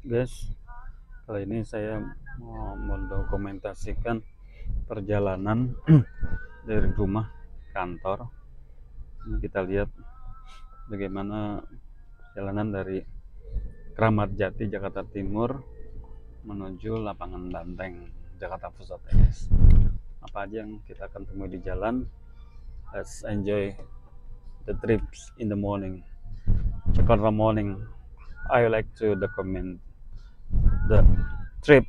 Guys, kali ini saya mau mendokumentasikan perjalanan dari rumah kantor. Ini kita lihat bagaimana perjalanan dari Kramat Jati, Jakarta Timur menuju Lapangan Banteng, Jakarta Pusat, guys. Apa aja yang kita akan temui di jalan? Let's enjoy the trips in the morning. Jakarta morning. I like to document the trip,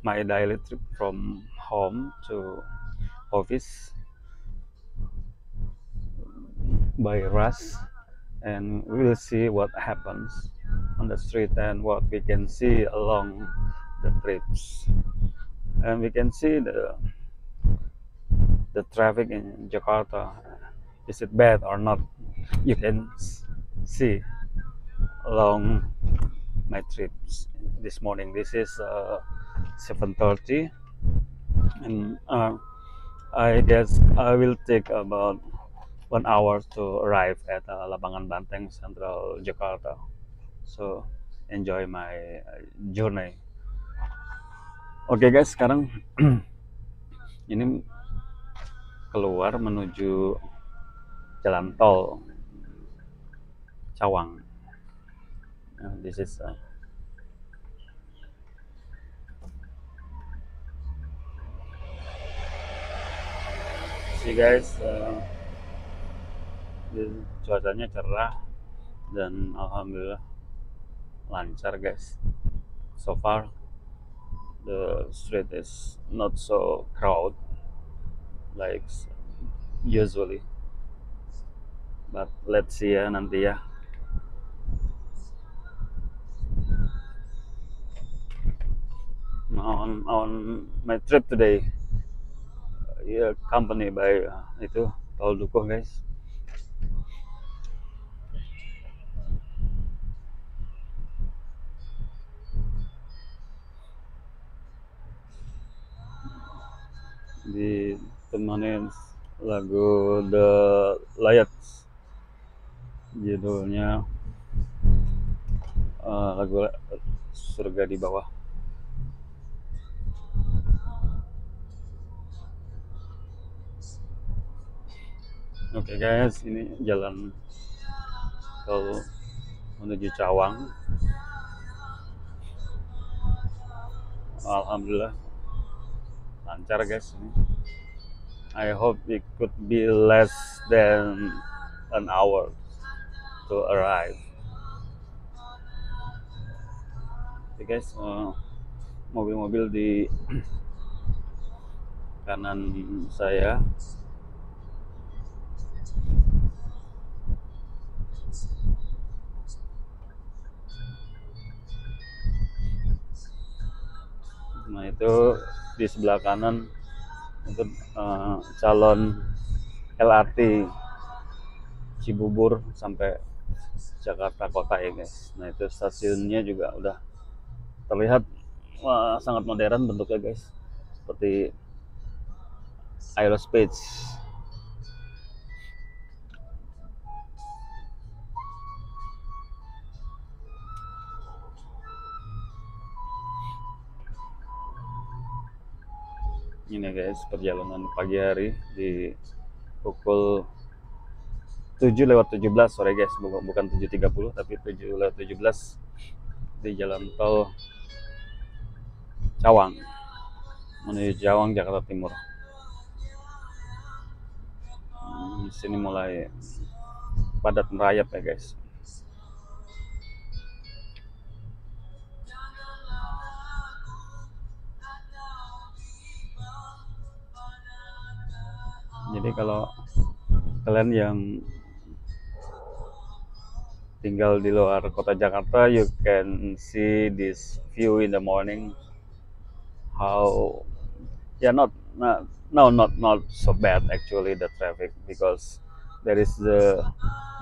my daily trip from home to office by rush, and we will see what happens on the street and what we can see along the trips, and we can see the traffic in Jakarta. Is it bad or not? You can see along my trips this morning. This is 7:30, and I guess I will take about 1 hour to arrive at Lapangan Banteng, Central Jakarta. So enjoy my journey. Oke guys, sekarang ini keluar menuju jalan tol Cawang. This is see guys, cuacanya cerah dan alhamdulillah lancar guys. So far the street is not so crowded like usually, but let's see ya nanti ya. On my trip today, accompanied by itu Tol Dukuh guys. Ditemani lagu The Lights, judulnya lagu Surga di Bawah. Oke guys, ini jalan tol menuju Cawang. Alhamdulillah lancar guys ini. I hope it could be less than an hour to arrive. Oke guys, mobil-mobil di kanan saya. Nah itu di sebelah kanan untuk calon LRT Cibubur sampai Jakarta Kota ya guys. Nah itu stasiunnya juga udah terlihat sangat modern bentuknya guys, seperti aerospace. Ini guys perjalanan pagi hari di pukul 7:17 sore guys, bukan 7:30 tapi 7:17 di jalan tol Cawang menuju Cawang, Jakarta Timur. Di sini mulai padat merayap ya guys. Jadi kalau kalian yang tinggal di luar kota Jakarta, you can see this view in the morning. How not so bad actually the traffic, because there is the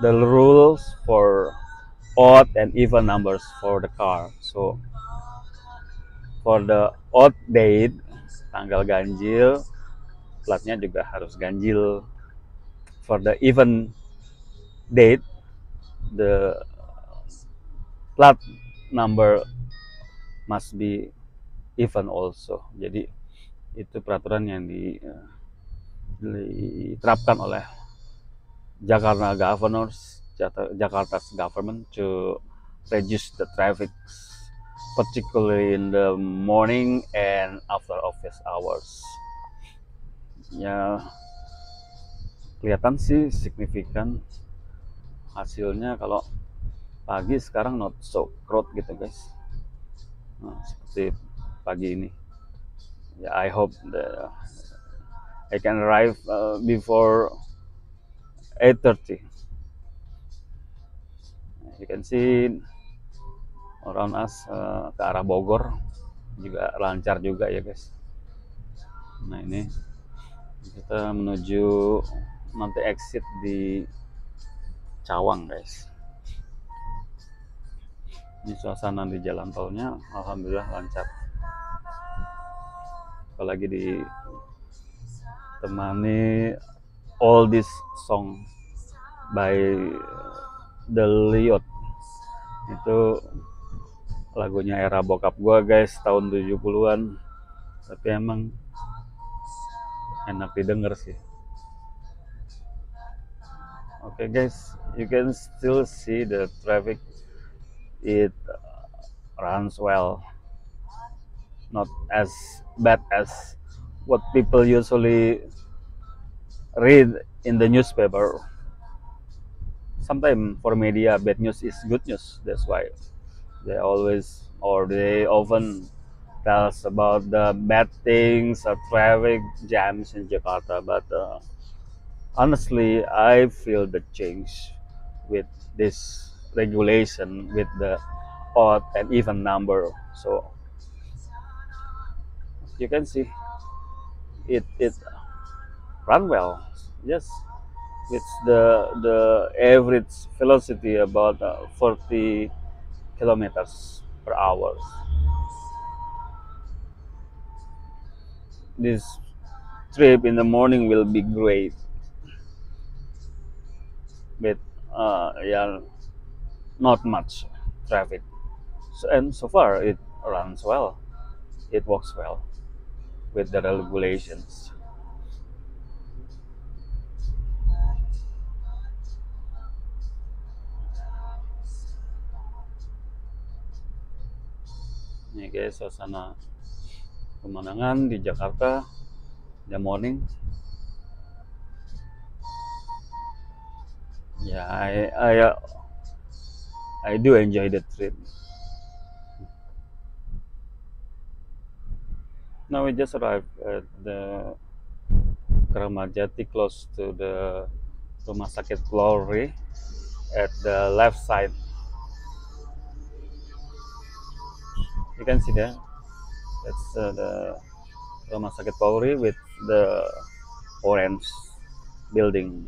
rules for odd and even numbers for the car. So for the odd date, tanggal ganjil, platnya juga harus ganjil. For the even date, the plat number must be even also. Jadi itu peraturan yang diterapkan oleh Jakarta Jakarta's government to reduce the traffic, particularly in the morning and after office hours. Ya, kelihatan sih signifikan hasilnya kalau pagi sekarang not so crowd gitu guys. Nah, seperti pagi ini. Ya, I hope I can arrive before 8:30. You can see around us ke arah Bogor juga lancar juga ya guys. Nah ini kita menuju nanti exit di Cawang guys. Ini suasana di jalan tolnya alhamdulillah lancar. Apalagi ditemani all this song by The Liot. Itu lagunya era bokap gua guys, tahun 70-an. Tapi emang enak didengar sih. Okay guys, you can still see the traffic. It runs well, not as bad as what people usually read in the newspaper. Sometimes for media, bad news is good news. That's why they often tell us about the bad things or traffic jams in Jakarta. But honestly, I feel the change with this regulation, with the odd and even number. So you can see it run well. Yes, it's the average velocity about 40 kilometers per hour. This trip in the morning will be great, with yeah, not much traffic. And so far it runs well. It works well with the regulations. Ini guys, suasana pemandangan di Jakarta the morning. Yeah, I do enjoy the trip. Now we just arrived at the Kramat Jati, close to the Rumah Sakit Polri, at the left side. You can see there, that's the Rumah Sakit Polri with the orange building.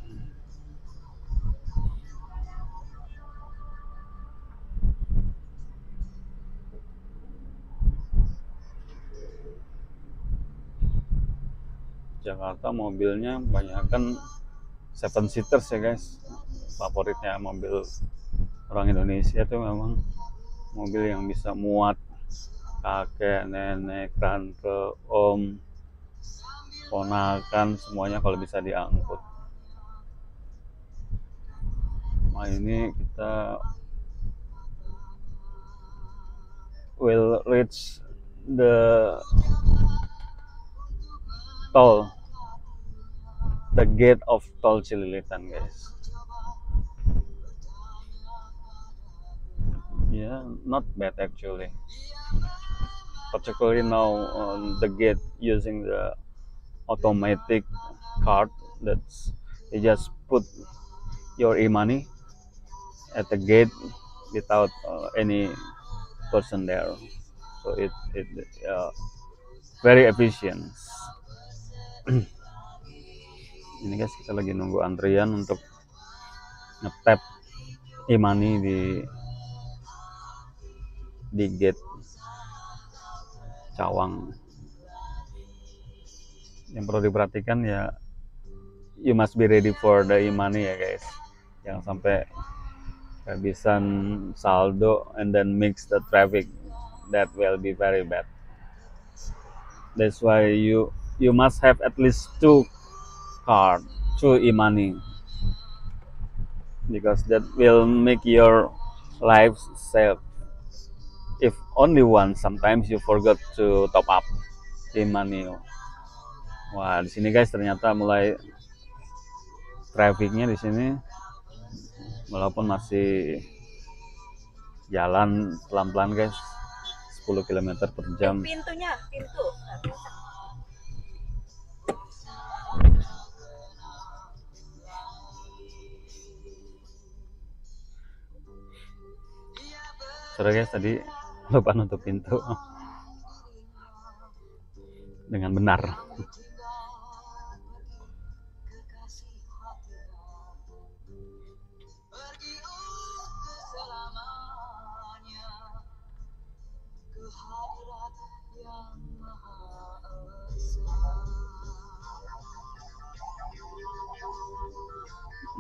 Jakarta mobilnya banyak kan 7-seaters ya guys. Favoritnya mobil orang Indonesia itu memang mobil yang bisa muat kakek, nenek, tante, om, ponakan, semuanya kalau bisa diangkut. Nah ini kita will reach the tol, the gate of tol Cililitan guys. Yeah, not bad actually, particularly now on the gate using the automatic card. That's, you just put your e-money at the gate without any person there, so it very efficient. Ini guys, kita lagi nunggu antrian untuk nge-tap e-money di gate Cawang. Yang perlu diperhatikan ya, you must be ready for the e-money ya guys. Jangan sampai kehabisan saldo and then mix the traffic, that will be very bad. That's why you must have at least two card, two e-money, because that will make your life safe. If only one, sometimes you forgot to top up e-money. Wah, di sini guys ternyata mulai trafficnya di sini, walaupun masih jalan pelan-pelan guys, 10 km per jam. Pintunya, pintu. Sorry guys, tadi lupa nutup pintu dengan benar.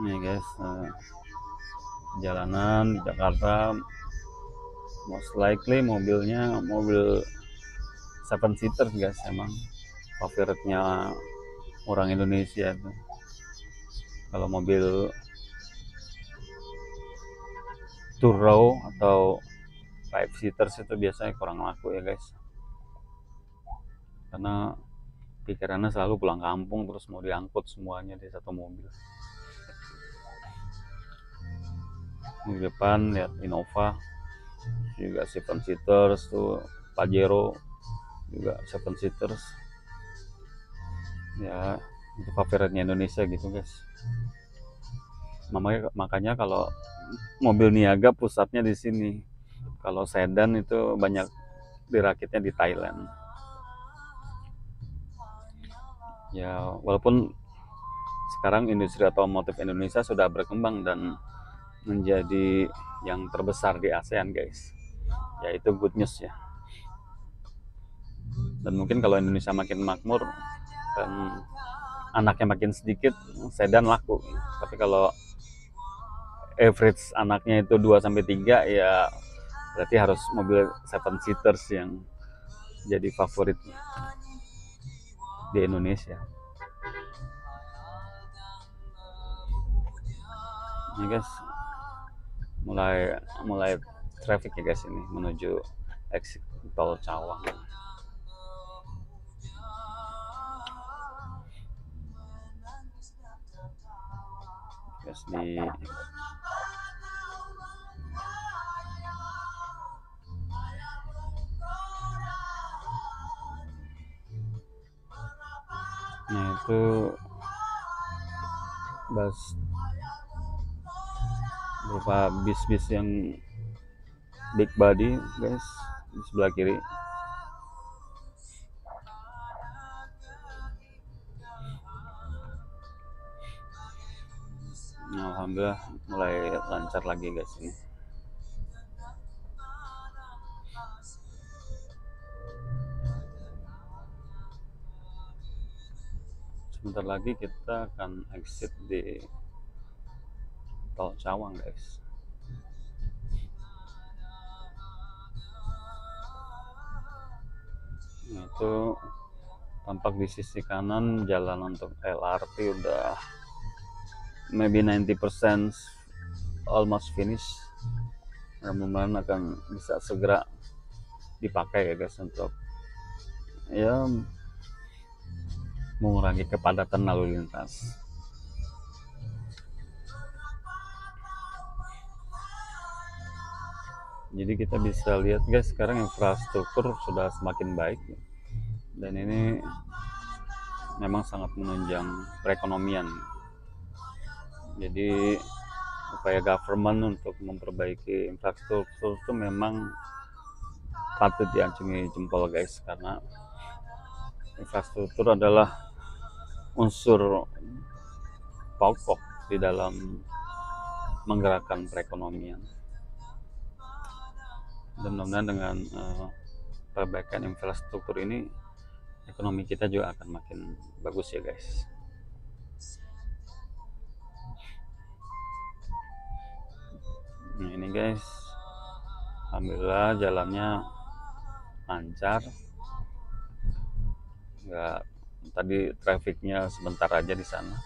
Nih guys, jalanan di Jakarta most likely mobilnya mobil 7-seater guys, emang favoritnya orang Indonesia itu. Kalau mobil two row atau 5-seaters itu biasanya kurang laku ya guys, karena pikirannya selalu pulang kampung terus mau diangkut semuanya di satu mobil. Di depan lihat Innova juga 7-seaters tuh, Pajero juga 7-seaters ya, itu favoritnya Indonesia gitu guys. Makanya kalau mobil niaga pusatnya di sini, kalau sedan itu banyak dirakitnya di Thailand ya. Walaupun sekarang industri otomotif Indonesia sudah berkembang dan menjadi yang terbesar di ASEAN guys, yaitu good news ya. Dan mungkin kalau Indonesia makin makmur dan anaknya makin sedikit, sedan laku. Tapi kalau average anaknya itu 2-3 ya berarti harus mobil 7-seaters yang jadi favorit di Indonesia. Ini guys, mulai traffic ya guys, ini menuju exit tol Cawang. Guys, nah itu bus berupa bis-bis yang big body guys di sebelah kiri. Nah, alhamdulillah mulai lancar lagi guys ini. Sebentar lagi kita akan exit di tol Cawang guys. Nah, itu tampak di sisi kanan jalan untuk LRT udah maybe 90% almost finish. Mudah-mudahan akan bisa segera dipakai ya guys, untuk ya mengurangi kepadatan lalu lintas. Jadi kita bisa lihat guys, sekarang infrastruktur sudah semakin baik dan ini memang sangat menunjang perekonomian. Jadi upaya government untuk memperbaiki infrastruktur itu memang patut diacungi jempol guys, karena infrastruktur adalah unsur pokok di dalam menggerakkan perekonomian. Dan mudah-mudahan dengan perbaikan infrastruktur ini ekonomi kita juga akan makin bagus ya guys. Nah ini guys, alhamdulillah jalannya lancar, nggak, tadi trafficnya sebentar aja di sana.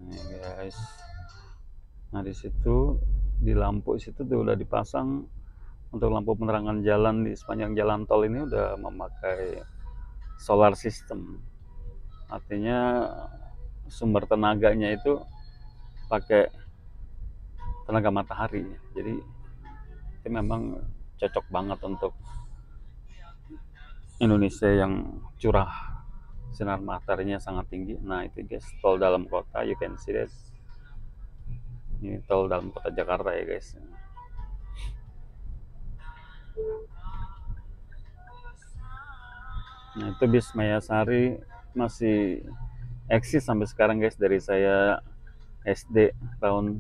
Nah guys, nah di situ di lampu situ tuh udah dipasang untuk lampu penerangan jalan di sepanjang jalan tol ini udah memakai solar system. Artinya sumber tenaganya itu pakai tenaga matahari. Jadi itu memang cocok banget untuk Indonesia yang curah sinar mataharinya sangat tinggi. Nah itu guys, tol dalam kota, you can see that. Ini tol dalam kota Jakarta ya guys. Nah itu bis Mayasari masih eksis sampai sekarang guys, dari saya SD tahun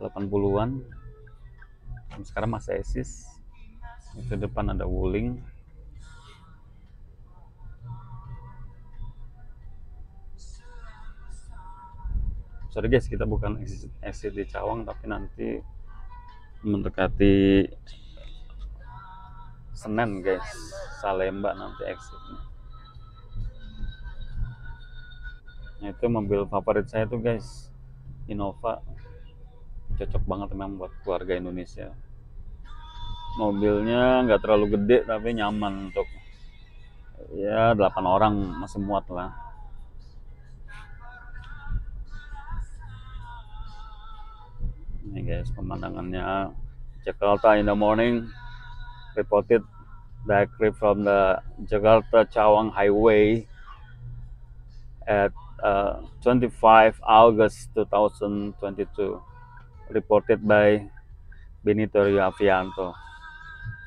80-an sekarang masih eksis. Itu depan ada Wuling. Sorry guys, kita bukan exit di Cawang, tapi nanti mendekati Senen guys, Salemba nanti exitnya. Nah itu mobil favorit saya tuh guys, Innova. Cocok banget memang buat keluarga Indonesia. Mobilnya nggak terlalu gede tapi nyaman untuk ya 8 orang masih muat lah. Ini guys pemandangannya Jakarta in the morning, reported directly from the Jakarta Cawang Highway at 25 August 2022, reported by Benito Avianto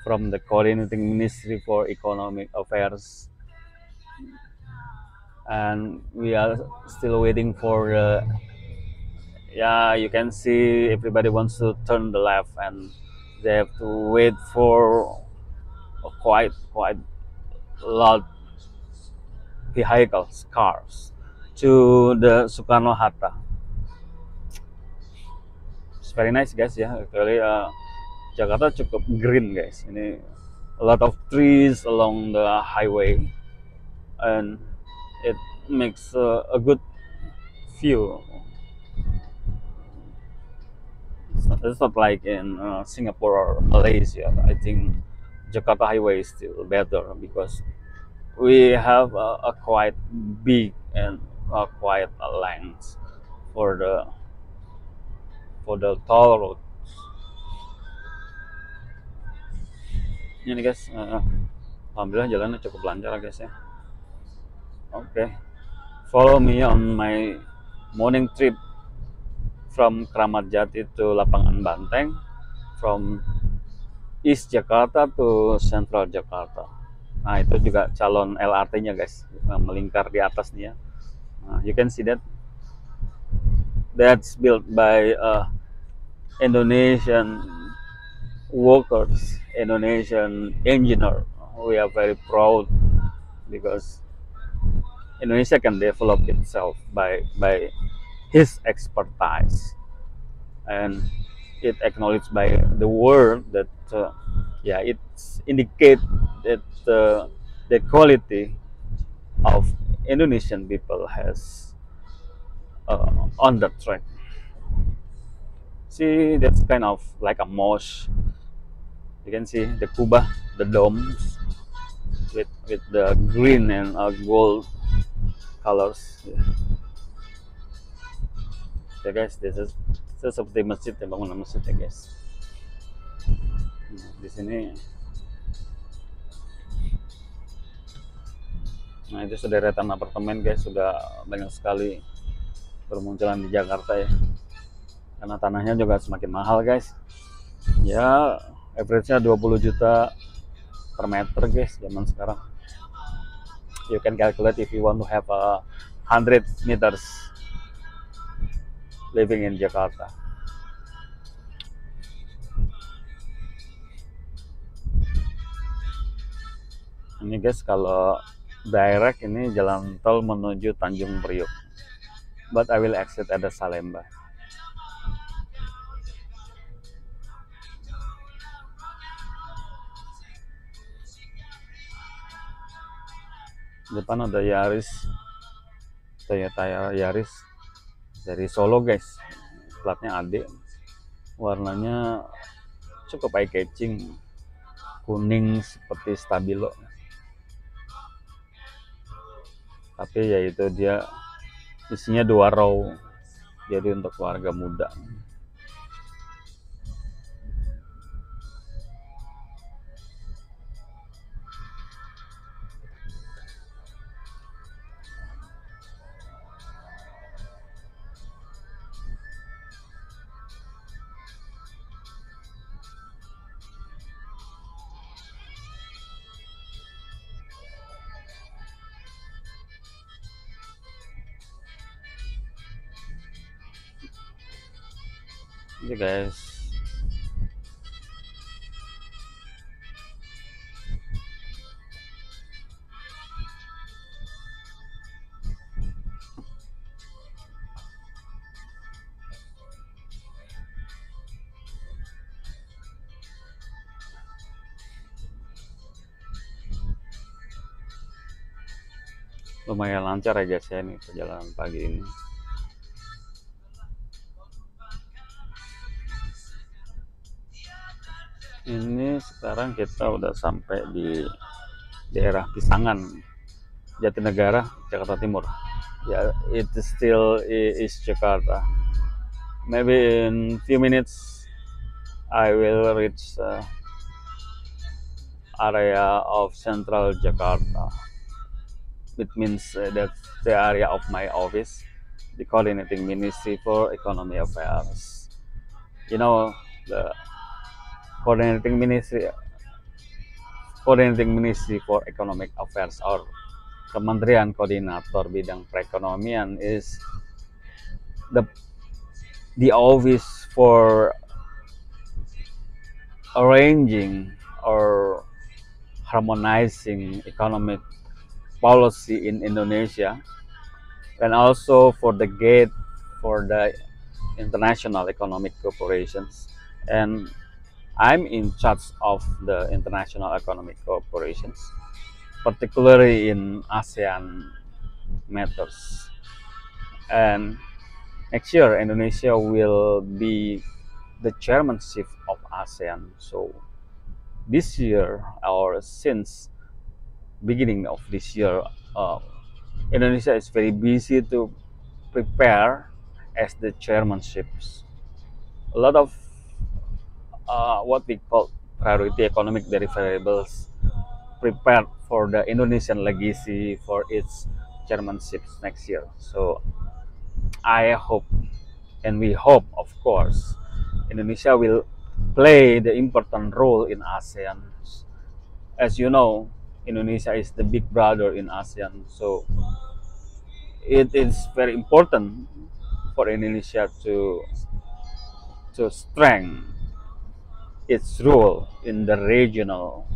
from the Coordinating Ministry for Economic Affairs. And we are still waiting for the, yeah, you can see everybody wants to turn the left and they have to wait for a quite lot vehicles, cars to the Soekarno Hatta. It's very nice guys ya, actually Jakarta cukup green guys. Ini a lot of trees along the highway and it makes a good view. It's not like in Singapore or Malaysia. I think Jakarta Highway is still better because we have a quite big and quite a length for the toll road. Ini guys, alhamdulillah jalannya cukup lancar guys ya. Oke, follow me on my morning trip from Kramat Jati to Lapangan Banteng, from East Jakarta to Central Jakarta. Nah itu juga calon LRT-nya guys, melingkar di atas nih ya. Nah, you can see that. That's built by Indonesian workers, Indonesian engineer. We are very proud because Indonesia can develop itself by his expertise, and it acknowledged by the world that it's indicate that the quality of Indonesian people has on the track. See, that's kind of like a mosque. You can see the kubah, the domes with the green and gold colors. Ya guys, this is seperti masjid ya, bangunan masjid ya guys. Nah, di sini, nah itu sederetan apartemen guys, sudah banyak sekali bermunculan di Jakarta ya. Karena tanahnya juga semakin mahal guys. Ya, average-nya 20 juta per meter guys zaman sekarang. You can calculate if you want to have 100 meters living in Jakarta. Ini guys, kalau direct ini jalan tol menuju Tanjung Priok, but I will exit at the Salemba. Depan ada Yaris, Toyota Yaris dari Solo guys, platnya AD, warnanya cukup eye catching, kuning seperti stabilo, tapi yaitu dia isinya 2 row, jadi untuk warga muda. Ini guys, lumayan lancar ya guys ya ini perjalanan pagi ini. Ini sekarang kita udah sampai di daerah Pisangan, Jatinegara, Jakarta Timur. Ya, it is still East Jakarta. Maybe in few minutes I will reach area of Central Jakarta. It means that's the area of my office, the Coordinating Ministry for Economy Affairs. You know, the Coordinating Ministry for Economic Affairs, or Kementerian Koordinator Bidang Perekonomian, is the office for arranging or harmonizing economic policy in Indonesia, and also for the gate for the international economic cooperations. And I'm in charge of the international economic cooperations, particularly in ASEAN matters. And next year, Indonesia will be the chairmanship of ASEAN. So this year, or since beginning of this year, Indonesia is very busy to prepare as the chairmanships. A lot of what we call priority economic deliverables prepared for the Indonesian legacy for its chairmanship next year. So I hope, and we hope, of course, Indonesia will play the important role in ASEAN. As you know, Indonesia is the big brother in ASEAN, so it is very important for Indonesia to strengthen its role in the regional,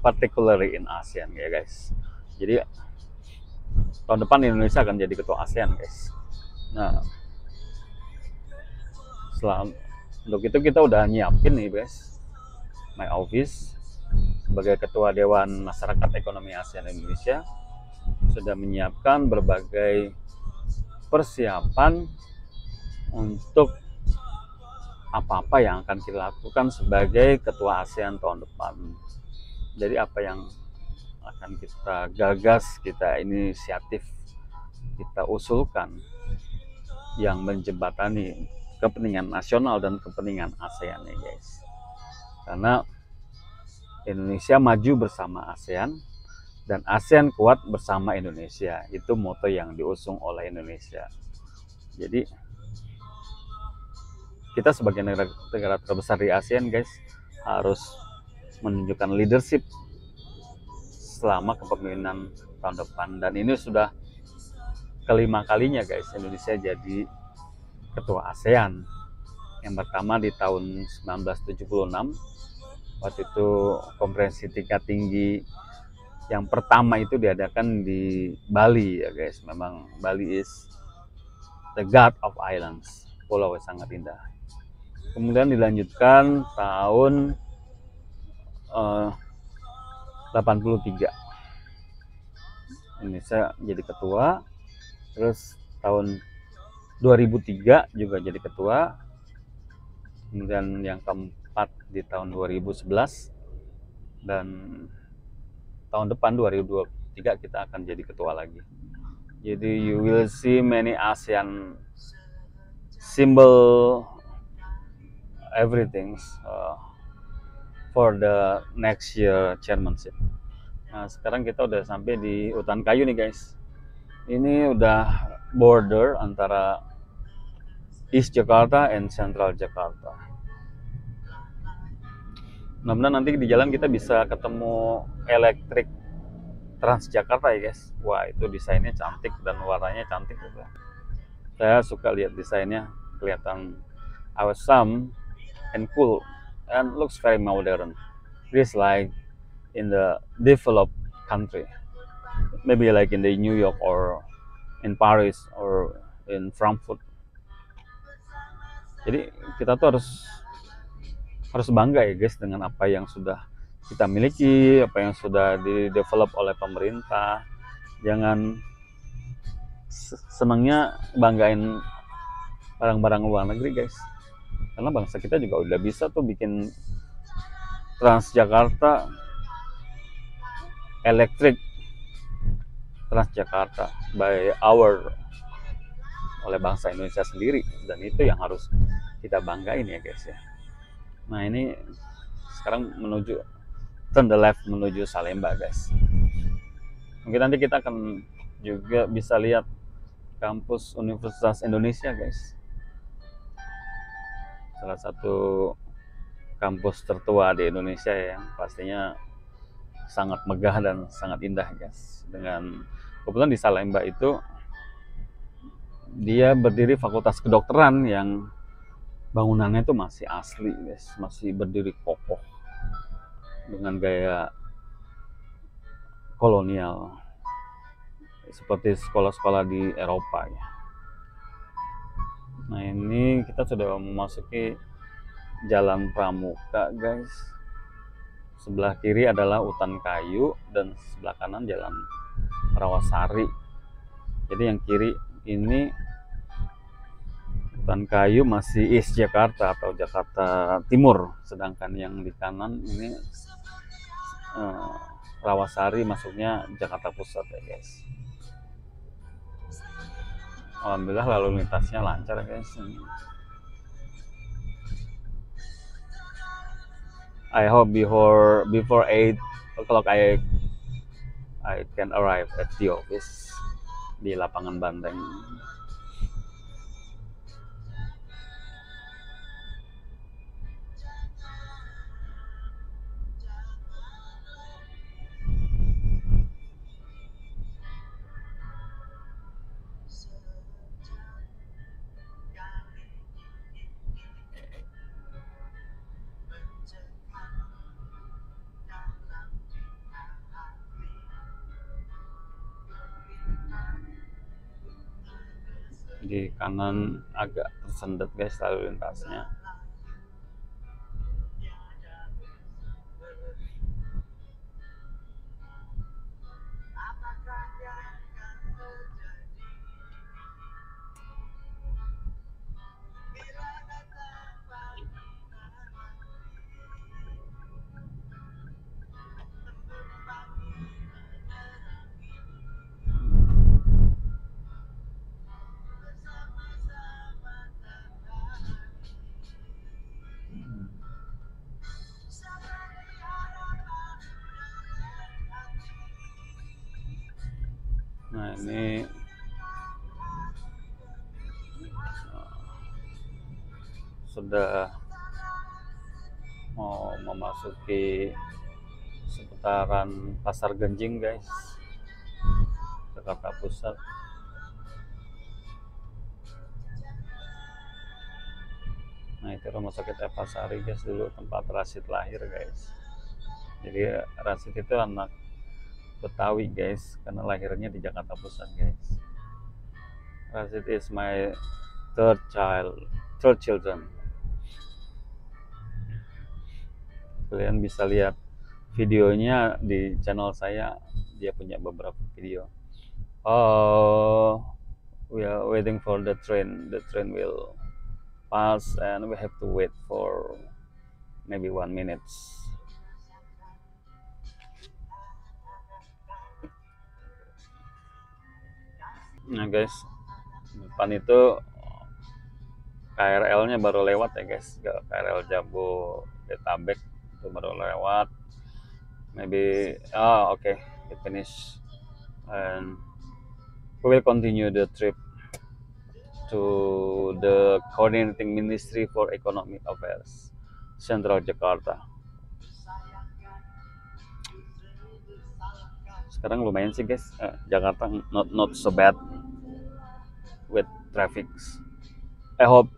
particularly in ASEAN ya guys. Jadi tahun depan Indonesia akan jadi ketua ASEAN guys. Nah, untuk itu kita udah nyiapin nih guys, my office sebagai ketua Dewan Masyarakat Ekonomi ASEAN Indonesia sudah menyiapkan berbagai persiapan untuk apa-apa yang akan kita lakukan sebagai ketua ASEAN tahun depan. Jadi apa yang akan kita gagas, kita inisiatif, kita usulkan yang menjembatani kepentingan nasional dan kepentingan ASEAN ya guys. Karena Indonesia maju bersama ASEAN dan ASEAN kuat bersama Indonesia. Itu moto yang diusung oleh Indonesia. Jadi kita sebagai negara terbesar di ASEAN guys harus menunjukkan leadership selama kepemimpinan tahun depan, dan ini sudah kelima kalinya guys Indonesia jadi ketua ASEAN. Yang pertama di tahun 1976 Waktu itu konferensi tingkat tinggi yang pertama itu diadakan di Bali ya guys. Memang Bali is the god of islands, pulau yang sangat indah. Kemudian dilanjutkan tahun 83 Indonesia jadi ketua, terus tahun 2003 juga jadi ketua, kemudian yang keempat di tahun 2011, dan tahun depan 2023 kita akan jadi ketua lagi. Jadi you will see many ASEAN symbol everything for the next year chairmanship. Nah, sekarang kita udah sampai di Utan Kayu nih guys. Ini udah border antara East Jakarta and Central Jakarta. Mudah-mudahan nanti di jalan kita bisa ketemu elektrik Transjakarta ya guys. Wah, itu desainnya cantik dan warnanya cantik juga. Saya suka lihat desainnya, kelihatan awesome and cool and looks very modern. It's like in the developed country, maybe like in the New York or in Paris or in Frankfurt. Jadi kita tuh harus bangga ya guys dengan apa yang sudah kita miliki, apa yang sudah di-develop oleh pemerintah. Jangan senangnya banggain barang-barang luar negeri guys, karena bangsa kita juga udah bisa tuh bikin Transjakarta electric Transjakarta by oleh bangsa Indonesia sendiri, dan itu yang harus kita banggain ya guys ya. Nah, ini sekarang menuju turn the left menuju Salemba guys. Mungkin nanti kita akan juga bisa lihat kampus Universitas Indonesia guys, salah satu kampus tertua di Indonesia yang pastinya sangat megah dan sangat indah guys. Dengan kebetulan di Salemba itu dia berdiri Fakultas Kedokteran yang bangunannya itu masih asli guys, masih berdiri kokoh dengan gaya kolonial seperti sekolah-sekolah di Eropa ya. Nah, ini kita sudah memasuki Jalan Pramuka guys. Sebelah kiri adalah Utan Kayu dan sebelah kanan Jalan Rawasari. Jadi yang kiri ini Utan Kayu masih East Jakarta atau Jakarta Timur, sedangkan yang di kanan ini Rawasari, masuknya Jakarta Pusat ya guys. Alhamdulillah lalu lintasnya lancar guys. I hope before 8 o'clock I can arrive at the office di lapangan Banteng. Di kanan agak tersendat guys lalu lintasnya. Nah, ini sudah mau memasuki seputaran Pasar Genjing guys, Jakarta Pusat. Nah itu rumah sakit Eva Sari guys, dulu tempat Rashid lahir guys. Jadi Rashid itu anak Betawi guys, karena lahirnya di Jakarta Pusat guys. Rashid is my third children. Kalian bisa lihat videonya di channel saya, dia punya beberapa video. Oh, we are waiting for the train. The train will pass and we have to wait for maybe 1 minute. Nah guys, depan itu KRL-nya baru lewat ya guys, KRL Jabodetabek itu baru lewat. Maybe okay, it finish and we will continue the trip to the Coordinating Ministry for Economic Affairs, Central Jakarta. Sekarang lumayan sih guys, Jakarta not so bad with traffic. I hope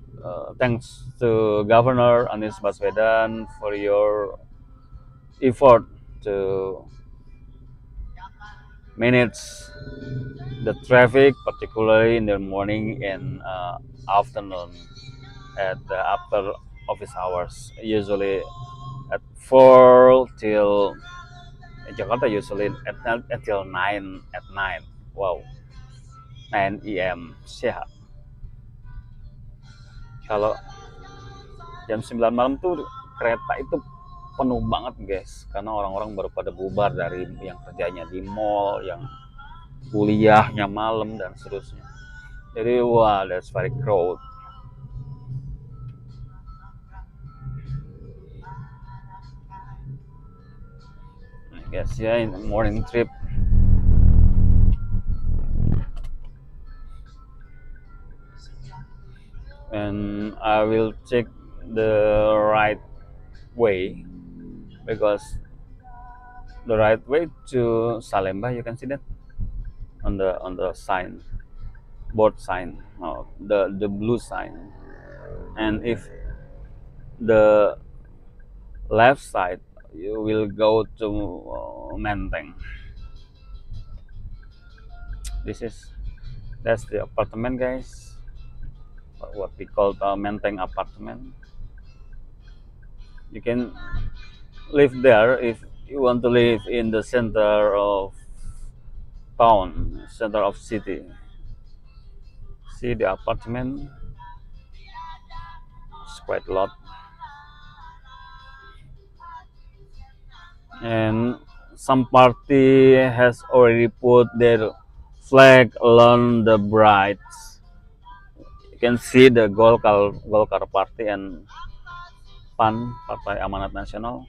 thanks to Governor Anies Baswedan for your effort to manage the traffic, particularly in the morning and afternoon at the after office hours, usually at 4 till Jakarta usually until 9 at night. Wow, 9 AM. Sehat. Kalau jam 9 malam tuh kereta itu penuh banget guys, karena orang-orang baru pada bubar dari yang kerjanya di mall, yang kuliahnya malam dan seterusnya. Jadi wah, that's very crowded. I guess yeah, in the morning trip. And I will check the right way, because the right way to Salemba, you can see that on the sign, board sign, the blue sign. And if the left side, you will go to Menteng. That's the apartment guys, what we call Menteng apartment. You can live there if you want to live in the center of town, center of city. See the apartment, it's quite a lot. And some party has already put their flag along the brides. You can see the Golkar Party and PAN, Partai Amanat Nasional,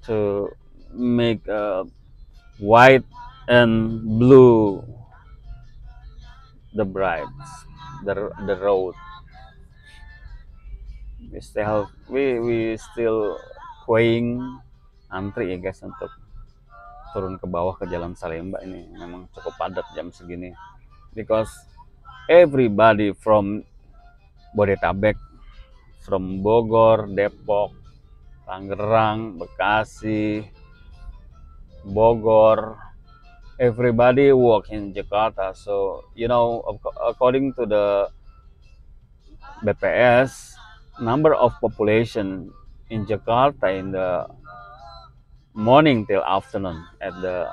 to make white and blue the brides, the road. We still going antri ya guys untuk turun ke bawah ke Jalan Salemba. Ini memang cukup padat jam segini, because everybody from Bodetabek, from Bogor, Depok, Tangerang, Bekasi, Bogor, everybody walk in Jakarta. So you know, according to the BPS, number of population in Jakarta in the morning till afternoon at the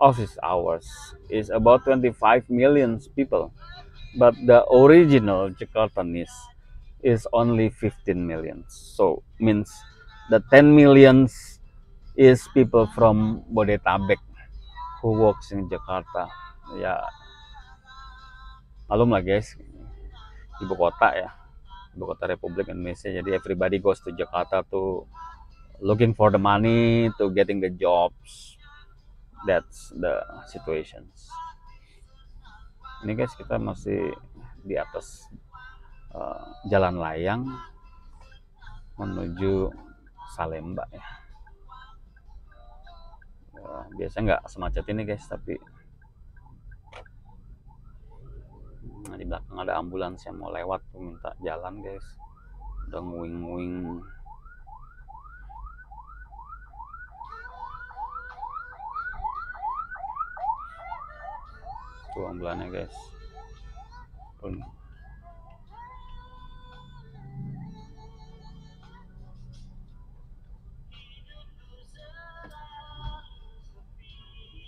office hours is about 25 million people, but the original Jakartanese is only 15 million. So means the 10 millions is people from Bodetabek who works in Jakarta. Ya, malum lah guys, ibu kota ya, ibu kota Republik Indonesia. Jadi everybody goes to Jakarta to looking for the money, to getting the jobs. That's the situations. Ini guys, kita masih di atas jalan layang menuju Salemba ya. Biasanya nggak semacet ini guys, tapi di belakang ada ambulans yang mau lewat tuh minta jalan guys. udah nguing-nguing. Tuh ambulannya guys.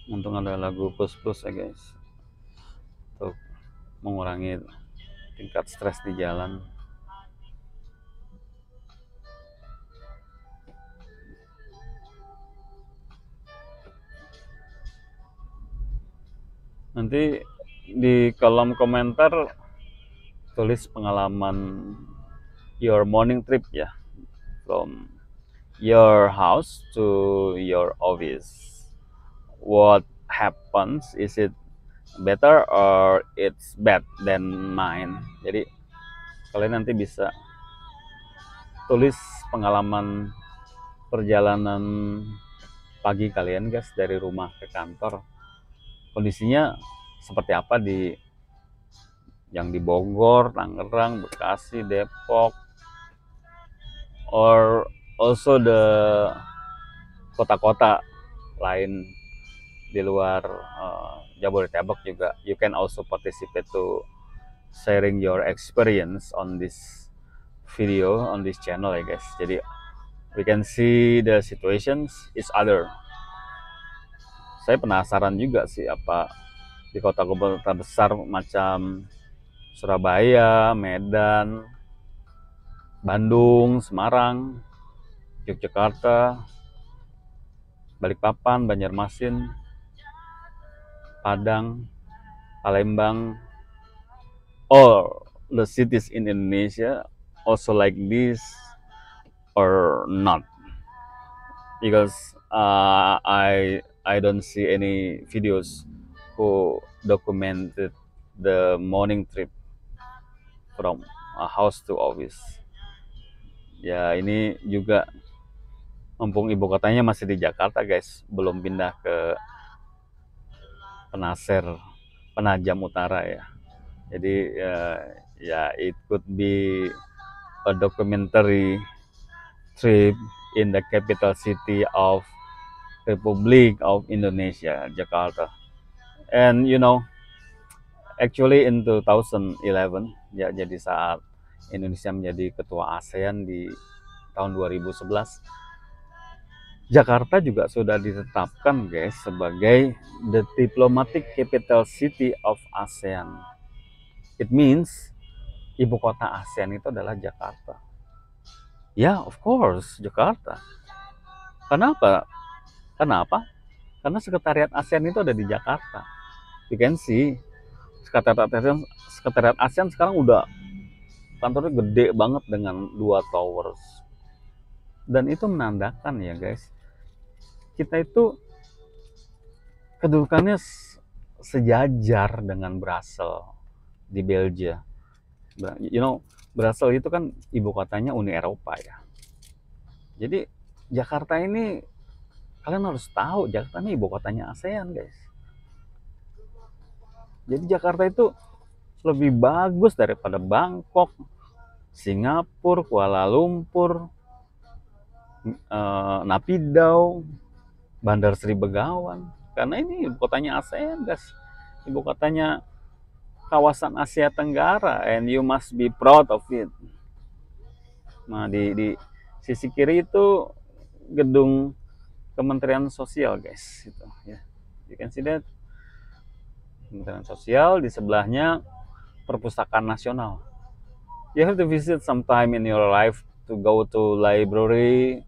Untung ada lagu plus-plus ya guys, untuk mengurangi tingkat stres di jalan. Nanti di kolom komentar tulis pengalaman your morning trip ya, from your house to your office. What happens? Is it better or it's bad than mine? Jadi kalian nanti bisa tulis pengalaman perjalanan pagi kalian guys, dari rumah ke kantor. Kondisinya seperti apa yang di Bogor, Tangerang, Bekasi, Depok, or also the kota-kota lain di luar Jabodetabek juga. You can also participate to sharing your experience on this video, on this channel ya guys. Jadi we can see the situations each other. Saya penasaran juga sih, apa di kota-kota besar macam Surabaya, Medan, Bandung, Semarang, Yogyakarta, Balikpapan, Banjarmasin, Padang, Palembang, all the cities in Indonesia also like this or not, because I don't see any videos who documented the morning trip from a house to office. Ya ini juga mumpung ibu kotanya masih di Jakarta guys, belum pindah ke Penajam Utara ya. Jadi ya it could be a documentary trip in the capital city of Republic of Indonesia, Jakarta. And you know, actually in 2011 ya, jadi saat Indonesia menjadi ketua ASEAN di tahun 2011, Jakarta juga sudah ditetapkan guys sebagai the diplomatic capital city of ASEAN. It means ibu kota ASEAN itu adalah Jakarta. Ya, of course, Jakarta. Kenapa? Karena sekretariat ASEAN itu ada di Jakarta. You can see, sekretariat ASEAN sekarang udah kantornya gede banget dengan 2 towers. Dan itu menandakan ya guys, kita itu kedudukannya sejajar dengan Brussels di Belgia. You know, Brussels itu kan ibu kotanya Uni Eropa ya. Jadi Jakarta ini, kalian harus tahu, Jakarta ini ibu kotanya ASEAN guys. Jadi Jakarta itu lebih bagus daripada Bangkok, Singapura, Kuala Lumpur, Naypyidaw, Bandar Sri Begawan. Karena ini ibu kotanya ASEAN guys, ibu kotanya kawasan Asia Tenggara, and you must be proud of it. Nah di sisi kiri itu gedung Kementerian Sosial guys, itu ya, you can see that, Kementerian Sosial. Di sebelahnya Perpustakaan Nasional. You have to visit sometime in your life to go to library